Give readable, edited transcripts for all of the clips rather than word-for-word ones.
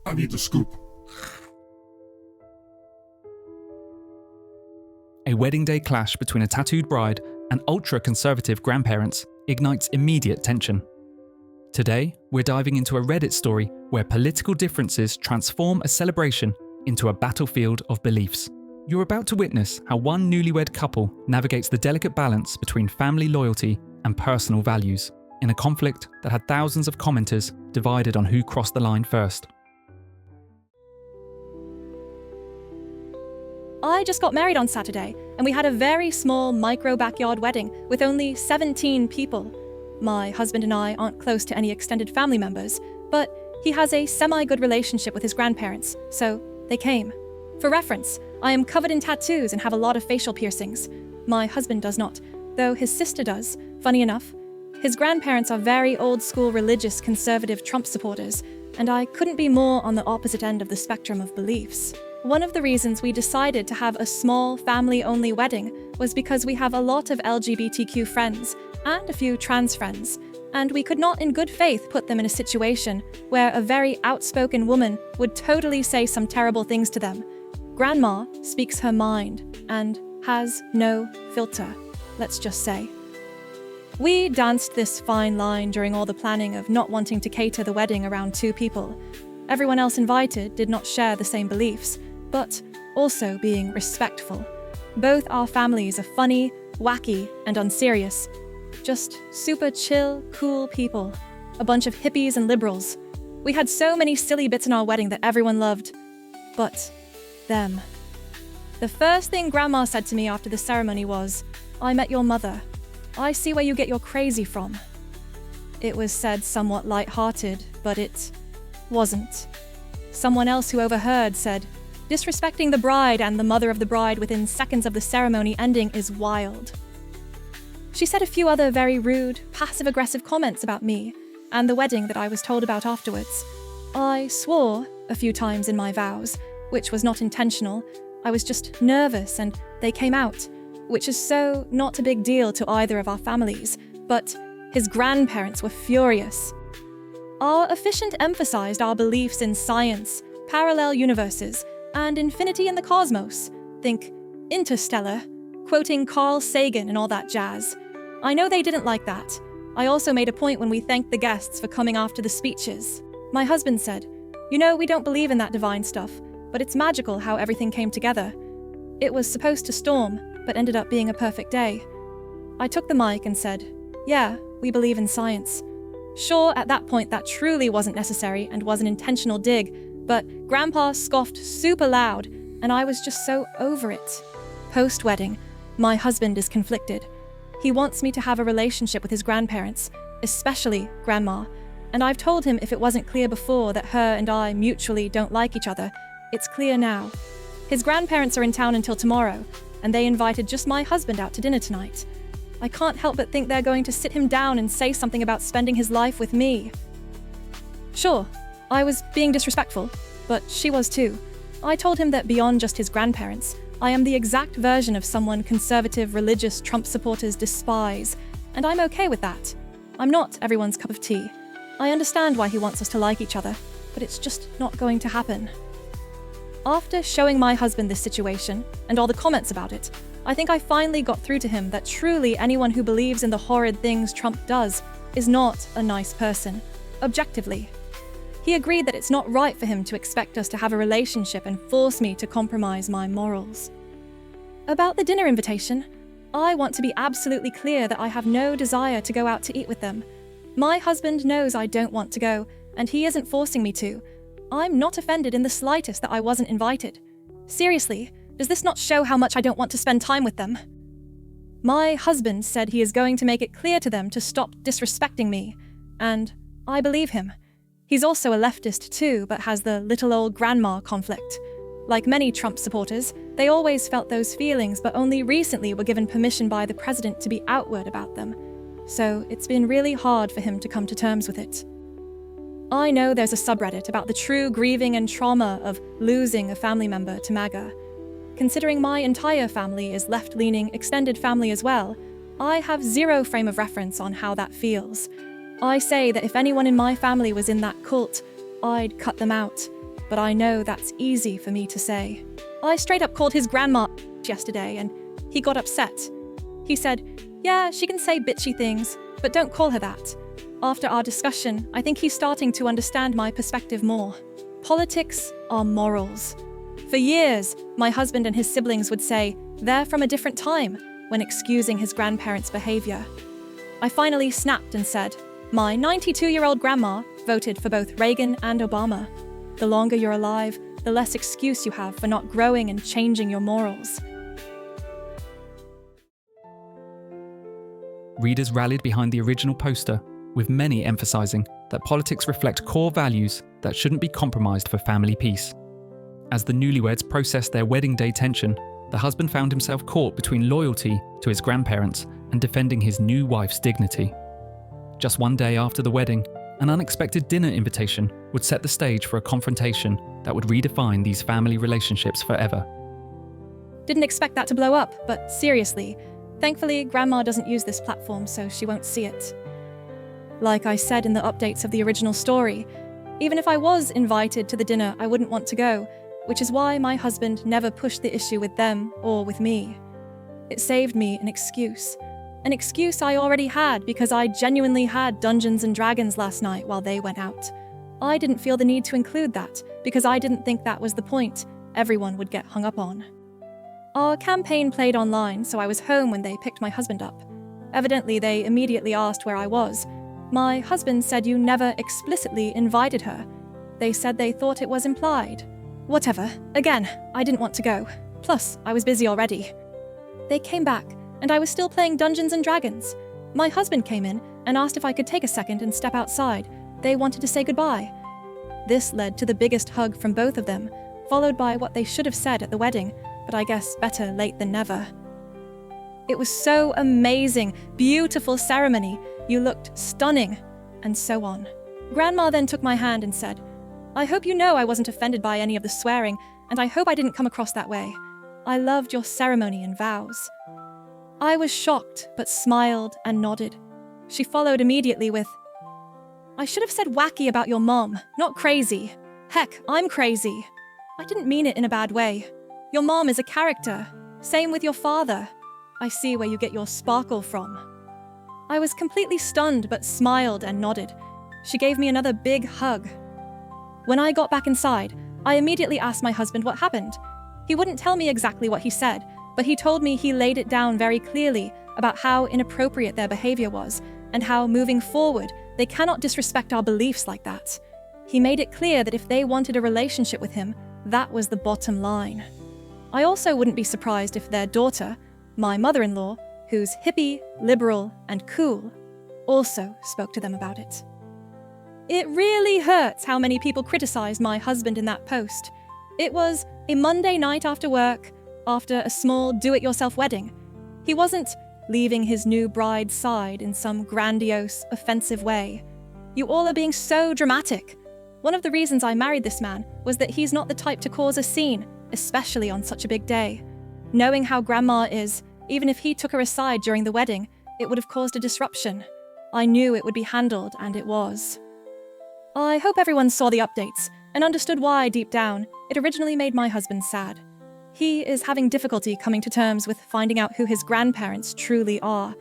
I need the scoop. A wedding day clash between a tattooed bride and ultra-conservative grandparents ignites immediate tension. Today, we're diving into a Reddit story where political differences transform a celebration into a battlefield of beliefs. You're about to witness how one newlywed couple navigates the delicate balance between family loyalty and personal values in a conflict that had thousands of commenters divided on who crossed the line first. I just got married on Saturday, and we had a very small micro-backyard wedding with only 17 people. My husband and I aren't close to any extended family members, but he has a semi-good relationship with his grandparents, so they came. For reference, I am covered in tattoos and have a lot of facial piercings. My husband does not, though his sister does, funny enough. His grandparents are very old-school religious conservative Trump supporters, and I couldn't be more on the opposite end of the spectrum of beliefs. One of the reasons we decided to have a small family-only wedding was because we have a lot of LGBTQ friends and a few trans friends, and we could not in good faith put them in a situation where a very outspoken woman would totally say some terrible things to them. Grandma speaks her mind and has no filter, let's just say. We danced this fine line during all the planning of not wanting to cater the wedding around 2 people. Everyone else invited did not share the same beliefs, but also being respectful. Both our families are funny, wacky, and unserious. Just super chill, cool people. A bunch of hippies and liberals. We had so many silly bits in our wedding that everyone loved. But them. The first thing Grandma said to me after the ceremony was, "I met your mother. I see where you get your crazy from." It was said somewhat light-hearted, but it wasn't. Someone else who overheard said, "Disrespecting the bride and the mother of the bride within seconds of the ceremony ending is wild." She said a few other very rude, passive-aggressive comments about me and the wedding that I was told about afterwards. I swore a few times in my vows, which was not intentional. I was just nervous and they came out, which is so not a big deal to either of our families, but his grandparents were furious. Our officiant emphasized our beliefs in science, parallel universes, and infinity in the cosmos. Think Interstellar, quoting Carl Sagan and all that jazz. I know they didn't like that. I also made a point when we thanked the guests for coming after the speeches. My husband said, "You know, we don't believe in that divine stuff, but it's magical how everything came together. It was supposed to storm, but ended up being a perfect day." I took the mic and said, "Yeah, we believe in science." Sure, at that point that truly wasn't necessary and was an intentional dig, but Grandpa scoffed super loud, and I was just so over it. Post-wedding, my husband is conflicted. He wants me to have a relationship with his grandparents, especially Grandma, and I've told him if it wasn't clear before that her and I mutually don't like each other, it's clear now. His grandparents are in town until tomorrow, and they invited just my husband out to dinner tonight. I can't help but think they're going to sit him down and say something about spending his life with me. Sure, I was being disrespectful, but she was too. I told him that beyond just his grandparents, I am the exact version of someone conservative religious Trump supporters despise, and I'm okay with that. I'm not everyone's cup of tea. I understand why he wants us to like each other, but it's just not going to happen. After showing my husband this situation, and all the comments about it, I think I finally got through to him that truly anyone who believes in the horrid things Trump does is not a nice person, objectively. He agreed that it's not right for him to expect us to have a relationship and force me to compromise my morals. About the dinner invitation, I want to be absolutely clear that I have no desire to go out to eat with them. My husband knows I don't want to go, and he isn't forcing me to. I'm not offended in the slightest that I wasn't invited. Seriously, does this not show how much I don't want to spend time with them? My husband said he is going to make it clear to them to stop disrespecting me, and I believe him. He's also a leftist too, but has the little old grandma conflict. Like many Trump supporters, they always felt those feelings, but only recently were given permission by the president to be outward about them. So it's been really hard for him to come to terms with it. I know there's a subreddit about the true grieving and trauma of losing a family member to MAGA. Considering my entire family is left-leaning extended family as well, I have zero frame of reference on how that feels. I say that if anyone in my family was in that cult, I'd cut them out. but I know that's easy for me to say. I straight up called his grandma yesterday and he got upset. He said, yeah, she can say bitchy things, but don't call her that. After our discussion, I think he's starting to understand my perspective more. Politics are morals. For years, my husband and his siblings would say they're from a different time when excusing his grandparents' behavior. I finally snapped and said, my 92-year-old grandma voted for both Reagan and Obama. The longer you're alive, the less excuse you have for not growing and changing your morals. Readers rallied behind the original poster, with many emphasising that politics reflect core values that shouldn't be compromised for family peace. As the newlyweds processed their wedding day tension, the husband found himself caught between loyalty to his grandparents and defending his new wife's dignity. Just one day after the wedding, an unexpected dinner invitation would set the stage for a confrontation that would redefine these family relationships forever. Didn't expect that to blow up, but seriously, thankfully Grandma doesn't use this platform, so she won't see it. Like I said in the updates of the original story, even if I was invited to the dinner, I wouldn't want to go, which is why my husband never pushed the issue with them or with me. It saved me an excuse I already had because I genuinely had Dungeons and Dragons last night while they went out. I didn't feel the need to include that because I didn't think that was the point everyone would get hung up on. Our campaign played online, so I was home when they picked my husband up. Evidently, they immediately asked where I was. My husband said you never explicitly invited her. They said they thought it was implied. Whatever. Again, I didn't want to go. Plus, I was busy already. They came back, and I was still playing Dungeons and Dragons. My husband came in and asked if I could take a second and step outside. They wanted to say goodbye. This led to the biggest hug from both of them, followed by what they should have said at the wedding, but I guess better late than never. It was so amazing, beautiful ceremony. You looked stunning, and so on. Grandma then took my hand and said, I hope you know I wasn't offended by any of the swearing, and I hope I didn't come across that way. I loved your ceremony and vows. I was shocked, but smiled and nodded. She followed immediately with, I should have said wacky about your mom, not crazy. Heck, I'm crazy. I didn't mean it in a bad way. Your mom is a character. Same with your father. I see where you get your sparkle from. I was completely stunned, but smiled and nodded. She gave me another big hug. When I got back inside, I immediately asked my husband what happened. He wouldn't tell me exactly what he said, but he told me he laid it down very clearly about how inappropriate their behavior was and how, moving forward, they cannot disrespect our beliefs like that. He made it clear that if they wanted a relationship with him, that was the bottom line. I also wouldn't be surprised if their daughter, my mother-in-law, who's hippie, liberal, and cool, also spoke to them about it. It really hurts how many people criticized my husband in that post. It was a Monday night after work, after a small do-it-yourself wedding. He wasn't leaving his new bride's side in some grandiose, offensive way. You all are being so dramatic. One of the reasons I married this man was that he's not the type to cause a scene, especially on such a big day. Knowing how Grandma is, even if he took her aside during the wedding, it would have caused a disruption. I knew it would be handled, and it was. I hope everyone saw the updates and understood why, deep down, it originally made my husband sad. He is having difficulty coming to terms with finding out who his grandparents truly are.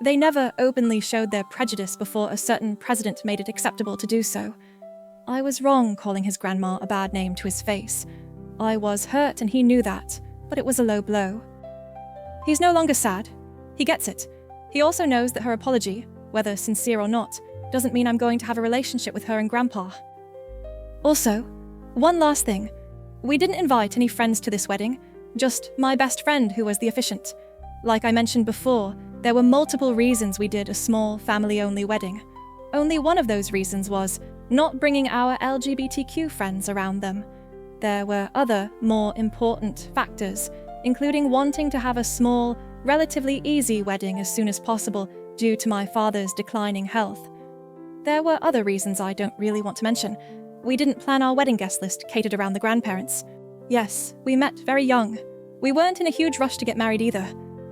They never openly showed their prejudice before a certain president made it acceptable to do so. I was wrong calling his grandma a bad name to his face. I was hurt and he knew that, but it was a low blow. He's no longer sad. He gets it. He also knows that her apology, whether sincere or not, doesn't mean I'm going to have a relationship with her and Grandpa. Also, one last thing. We didn't invite any friends to this wedding, just my best friend who was the officiant. Like I mentioned before, there were multiple reasons we did a small family-only wedding. Only one of those reasons was not bringing our LGBTQ friends around them. There were other, more important factors, including wanting to have a small, relatively easy wedding as soon as possible due to my father's declining health. There were other reasons I don't really want to mention. We didn't plan our wedding guest list catered around the grandparents. Yes, we met very young. We weren't in a huge rush to get married either.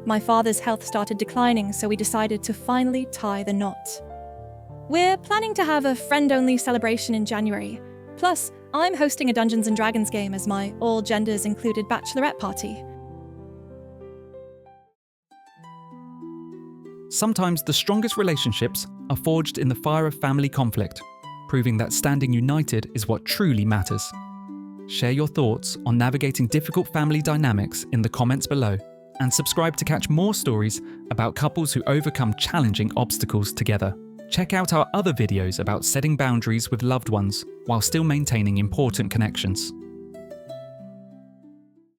My father's health started declining, so we decided to finally tie the knot. We're planning to have a friend-only celebration in January. Plus, I'm hosting a Dungeons & Dragons game as my all-genders-included bachelorette party. Sometimes the strongest relationships are forged in the fire of family conflict, proving that standing united is what truly matters. Share your thoughts on navigating difficult family dynamics in the comments below, and subscribe to catch more stories about couples who overcome challenging obstacles together. Check out our other videos about setting boundaries with loved ones while still maintaining important connections.